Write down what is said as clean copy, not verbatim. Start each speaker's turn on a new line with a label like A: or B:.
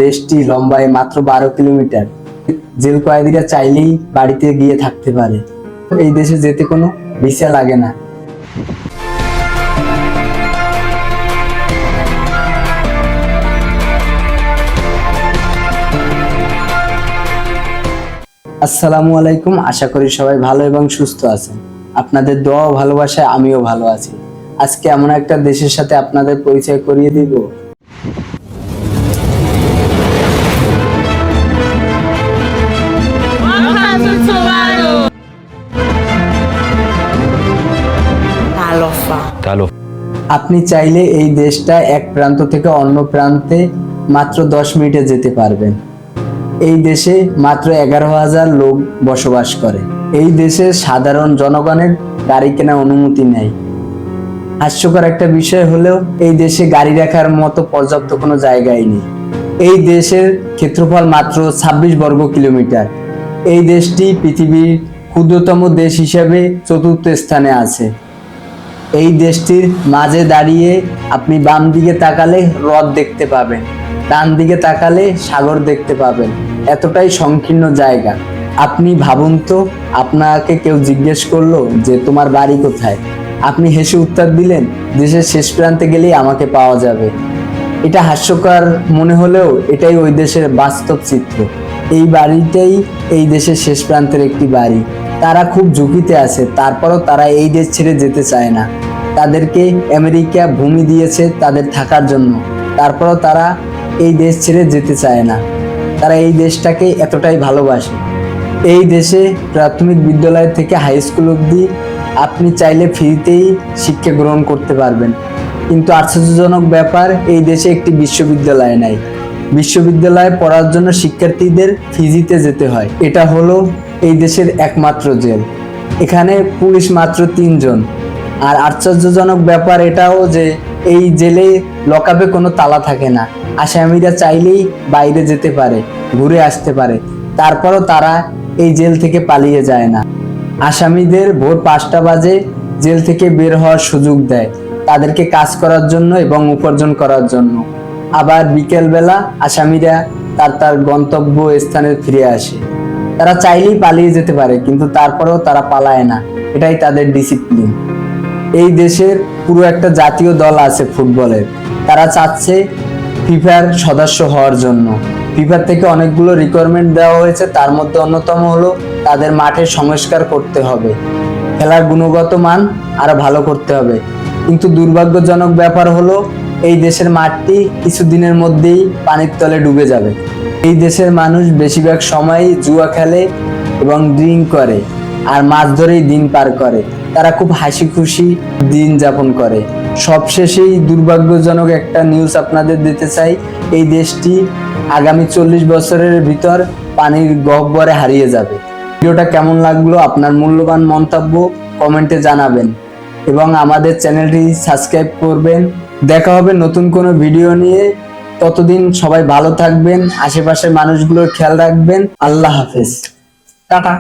A: দেশটি লম্বায় মাত্র 12 কিলোমিটার। জেল কয়েদিরা চাইলেই বাড়িতে গিয়ে থাকতে পারে। এই দেশে যেতে কোনো ভিসা লাগে না। আসসালামু আলাইকুম, আশা করি সবাই ভালো এবং সুস্থ আছেন। আপনাদের দোয়া ও ভালোবাসায় আমিও ভালো আছি। আজকে এমন একটা দেশের সাথে আপনাদের পরিচয় করিয়ে দিব। আপনি চাইলে এই দেশটা এক প্রান্ত থেকে অন্য প্রান্তে মাত্র 10 মিনিটে যেতে পারবেন। এই দেশে মাত্র 11,000 লোক বসবাস করে। এই দেশে সাধারণ জনগণের গাড়ি কেনার অনুমতি নেই। হাস্যকর একটা বিষয় হলেও এই দেশে গাড়ি রাখার মতো পর্যাপ্ত কোনো জায়গাই নেই। এই দেশের ক্ষেত্রফল মাত্র 26 বর্গ কিলোমিটার। এই দেশটি পৃথিবীর ক্ষুদ্রতম দেশ হিসেবে 4র্থ স্থানে আছে। এই দেশটির মাঝে দাঁড়িয়ে আপনি বাম দিকে তাকালে হ্রদ দেখতে পাবেন, ডান দিকে তাকালে সাগর দেখতে পাবেন। এতটাই সংকীর্ণ জায়গা। আপনি ভাবুন তো, আপনাকে কেউ জিজ্ঞেস করলো যে তোমার বাড়ি কোথায়, আপনি হেসে উত্তর দিলেন দেশের শেষ প্রান্তে গেলেই আমাকে পাওয়া যাবে। এটা হাস্যকর মনে হলেও এটাই ওই দেশের বাস্তব চিত্র। এই বাড়িটাই এই দেশের শেষ প্রান্তের একটি বাড়ি। তারা খুব ঝুঁকিতে আছে, তারপরও তারা এই দেশ ছেড়ে যেতে চায় না। তাদেরকে আমেরিকা ভূমি দিয়েছে তাদের থাকার জন্য, তারপরও তারা এই দেশ ছেড়ে যেতে চায় না। তারা এই দেশটাকে এতটাই ভালোবাসে। এই দেশে প্রাথমিক বিদ্যালয় থেকে হাই স্কুল অবধি আপনি চাইলে ফ্রিতেই শিক্ষা গ্রহণ করতে পারবেন। কিন্তু আশ্চর্যজনক ব্যাপার, এই দেশে একটি বিশ্ববিদ্যালয় নাই। বিশ্ববিদ্যালয়ে পড়ার জন্য শিক্ষার্থীদের ফিজিতে যেতে হয়। এটা হলো এই দেশের একমাত্র জেল। এখানে পুলিশ মাত্র 3 জন। আর আশ্চর্যজনক ব্যাপার এটাও যে এই জেলে লকআপে কোনো তালা থাকে না। আসামিরা চাইলেই বাইরে যেতে পারে, ঘুরে আসতে পারে, তারপরও তারা এই জেল থেকে পালিয়ে যায় না। আসামিদের ভোর 5টা বাজে জেল থেকে বের হওয়ার সুযোগ দেয়, তাদেরকে কাজ করার জন্য এবং উপার্জন করার জন্য। আবার বিকেলবেলা আসামিরা তার গন্তব্য স্থানে ফিরে আসে। তারা চাইলেই পালিয়ে যেতে পারে, কিন্তু তারপরেও তারা পালায় না। এটাই তাদের ডিসিপ্লিন। এই দেশের পুরো একটা জাতীয় দল আছে ফুটবলের। তারা চাচ্ছে ফিফার সদস্য হওয়ার জন্য। ফিফার থেকে অনেকগুলো রিকোয়ারমেন্ট দেওয়া হয়েছে, তার মধ্যে অন্যতম হলো তাদের মাঠের সংস্কার করতে হবে, খেলার গুণগত মান আরো ভালো করতে হবে। কিন্তু দুর্ভাগ্যজনক ব্যাপার হলো এই দেশের মাঠটি কিছুদিনের মধ্যেই পানির তলে ডুবে যাবে। এই দেশের মানুষ বেশিরভাগ সময়ই জুয়া খেলে এবং ড্রিঙ্ক করে, আর মাছ ধরেই দিন পার করে। তারা খুব হাসি খুশি দিন যাপন করে। সবশেষেই দুর্ভাগ্যজনক একটা নিউজ আপনাদের দিতে চাই, এই দেশটি আগামী 40 বছরের ভিতর পানির গহ্বরে হারিয়ে যাবে। ভিডিওটা কেমন লাগলো, আপনার মূল্যবান মন্তব্য কমেন্টে জানাবেন এবং আমাদের চ্যানেলটি সাবস্ক্রাইব করবেন। দেখা হবে নতুন কোনো ভিডিও নিয়ে। ততদিন সবাই ভালো থাকবেন, আশেপাশের মানুষগুলোর খেয়াল রাখবেন। আল্লাহ হাফেজ, টাটা।